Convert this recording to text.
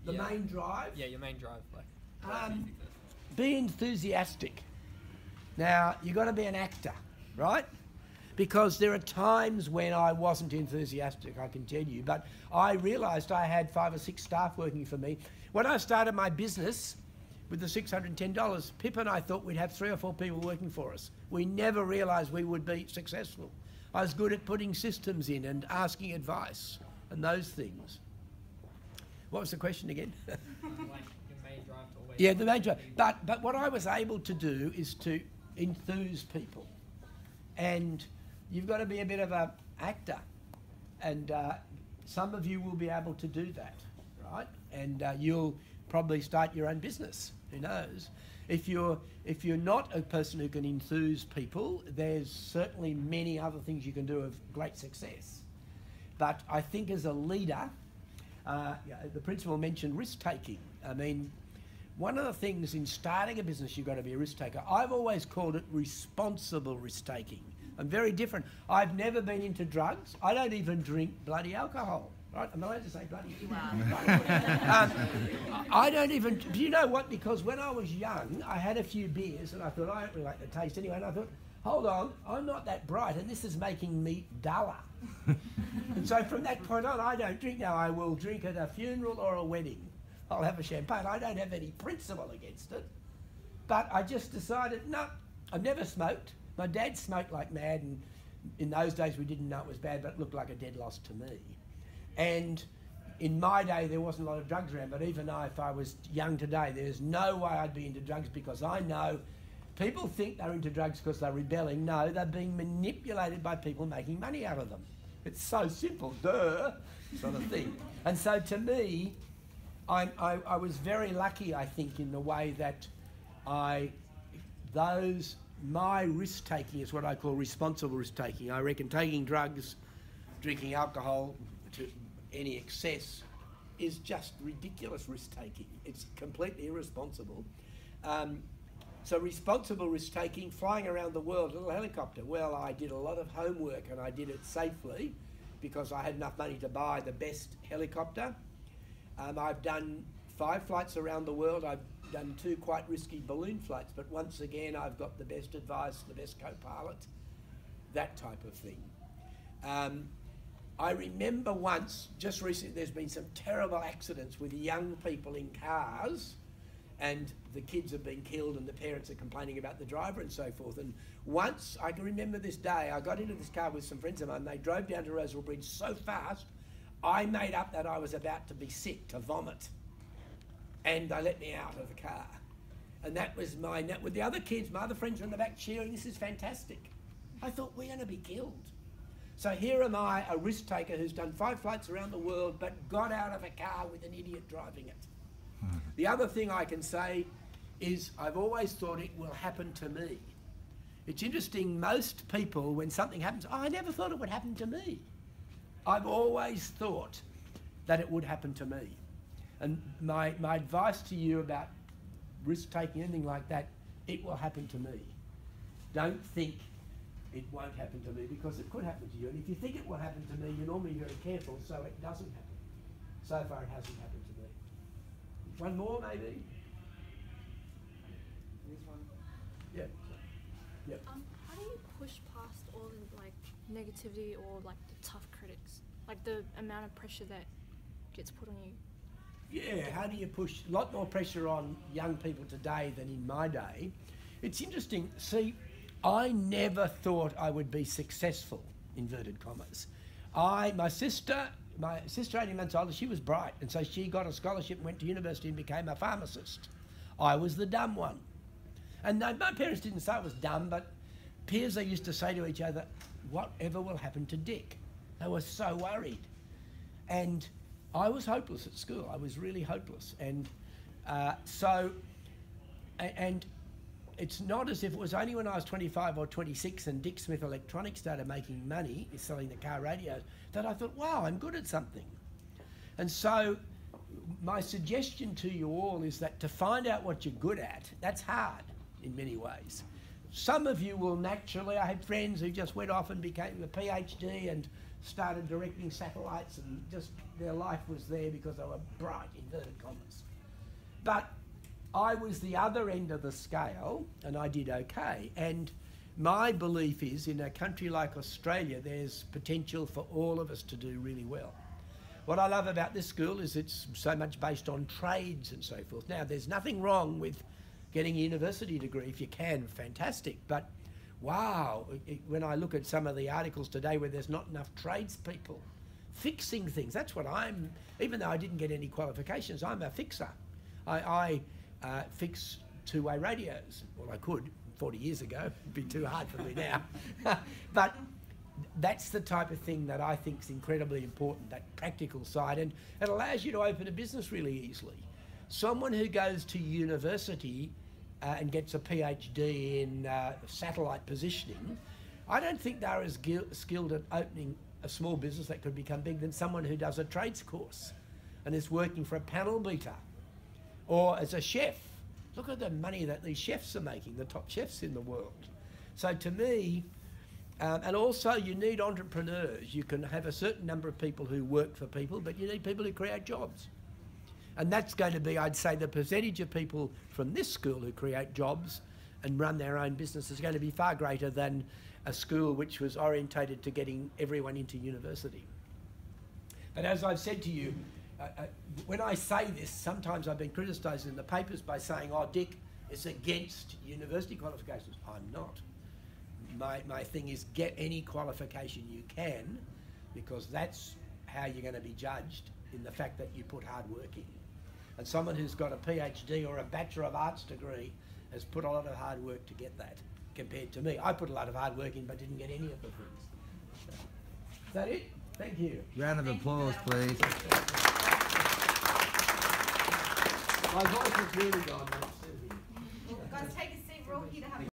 The main drive? Yeah, your main drive. Be enthusiastic. Now, you've got to be an actor, right? Because there are times when I wasn't enthusiastic, I can tell you, but I realised I had 5 or 6 staff working for me. When I started my business with the $610, Pip and I thought we'd have 3 or 4 people working for us. We never realised we would be successful. I was good at putting systems in and asking advice and those things. What was the question again? Like your main drive to always... Yeah, the main drive. But what I was able to do is to enthuse people. And you've got to be a bit of an actor. And some of you will be able to do that, right? And you'll probably start your own business. Who knows? If you're not a person who can enthuse people, there's certainly many other things you can do of great success. But I think as a leader, the principal mentioned risk-taking. I mean, one of the things in starting a business, you've got to be a risk-taker. I've always called it responsible risk-taking. I'm very different. I've never been into drugs. I don't even drink bloody alcohol. Right? Am I allowed to say bloody? I don't even... Do you know what? Because when I was young, I had a few beers and I thought, I don't really like the taste anyway. And I thought, hold on, I'm not that bright and this is making me duller. And so from that point on, I don't drink now. I will drink at a funeral or a wedding. I'll have a champagne. I don't have any principle against it. But I just decided, no, I've never smoked. My dad smoked like mad, and in those days we didn't know it was bad, but it looked like a dead loss to me. And in my day, there wasn't a lot of drugs around, but even if I was young today, there's no way I'd be into drugs, because I know people think they're into drugs because they're rebelling. No, they're being manipulated by people making money out of them. It's so simple, duh, sort of thing. And so to me, I was very lucky, I think, in the way that my risk-taking is what I call responsible risk-taking. I reckon taking drugs, drinking alcohol to any excess is just ridiculous risk-taking. It's completely irresponsible. So responsible risk-taking, flying around the world, a little helicopter. Well, I did a lot of homework and I did it safely because I had enough money to buy the best helicopter. I've done 5 flights around the world. I've done 2 quite risky balloon flights, but once again, I've got the best advice, the best co-pilot, that type of thing. I remember once, just recently, there's been some terrible accidents with young people in cars, and the kids have been killed and the parents are complaining about the driver and so forth. And once, I can remember this day, I got into this car with some friends of mine. They drove down to Roosevelt Bridge so fast, I made up that I was about to be sick, to vomit. And they let me out of the car. And that was with the other kids, my other friends were in the back cheering, this is fantastic. I thought, we're going to be killed. So here am I, a risk taker who's done 5 flights around the world, but got out of a car with an idiot driving it. The other thing I can say is I've always thought it will happen to me. It's interesting, most people, when something happens, I never thought it would happen to me. I've always thought that it would happen to me. And my advice to you about risk-taking, anything like that, it will happen to me. Don't think it won't happen to me, because it could happen to you. And if you think it will happen to me, you're normally very careful so it doesn't happen. So far it hasn't happened to me. One more, maybe? This one. Yeah. Yep. How do you push past all the negativity or the tough critics? The amount of pressure that gets put on you? Yeah, how do you push? A lot more pressure on young people today than in my day. It's interesting. See, I never thought I would be successful, inverted commas. My sister 18 months older, she was bright, and so she got a scholarship and went to university and became a pharmacist. I was the dumb one. And no, my parents didn't say I was dumb, but peers, they used to say to each other, whatever will happen to Dick? They were so worried. And I was hopeless at school. I was really hopeless. And and it's not as if it was only when I was 25 or 26 and Dick Smith Electronics started making money, selling the car radios, that I thought, wow, I'm good at something. And so my suggestion to you all is that to find out what you're good at, that's hard in many ways. Some of you will naturally, I had friends who just went off and became a PhD and started directing satellites, and just their life was there because they were bright, inverted commas. But I was the other end of the scale, and I did okay. And my belief is, in a country like Australia, there's potential for all of us to do really well. What I love about this school is it's so much based on trades and so forth. Now, there's nothing wrong with getting a university degree if you can, fantastic. But wow, when I look at some of the articles today where there's not enough tradespeople fixing things, that's what I'm, even though I didn't get any qualifications, I'm a fixer. I fix two-way radios. Well, I could 40 years ago. It'd be too hard for me now. But that's the type of thing that I think is incredibly important, that practical side, and it allows you to open a business really easily. Someone who goes to university and gets a PhD in satellite positioning, I don't think they're as skilled at opening a small business that could become big than someone who does a trades course and is working for a panel beater or as a chef. Look at the money that these chefs are making, the top chefs in the world. So to me, and also you need entrepreneurs. You can have a certain number of people who work for people, but you need people who create jobs. And that's going to be, I'd say, the percentage of people from this school who create jobs and run their own business is going to be far greater than a school which was orientated to getting everyone into university. But as I've said to you, when I say this, sometimes I've been criticised in the papers by saying, oh, Dick is against university qualifications. I'm not. My thing is get any qualification you can, because that's how you're going to be judged, in the fact that you put hard work in. And someone who's got a PhD or a Bachelor of Arts degree has put a lot of hard work to get that, compared to me. I put a lot of hard work in but didn't get any of the things. Is that it? Thank you. Round of applause, please. My voice has really gone, mate.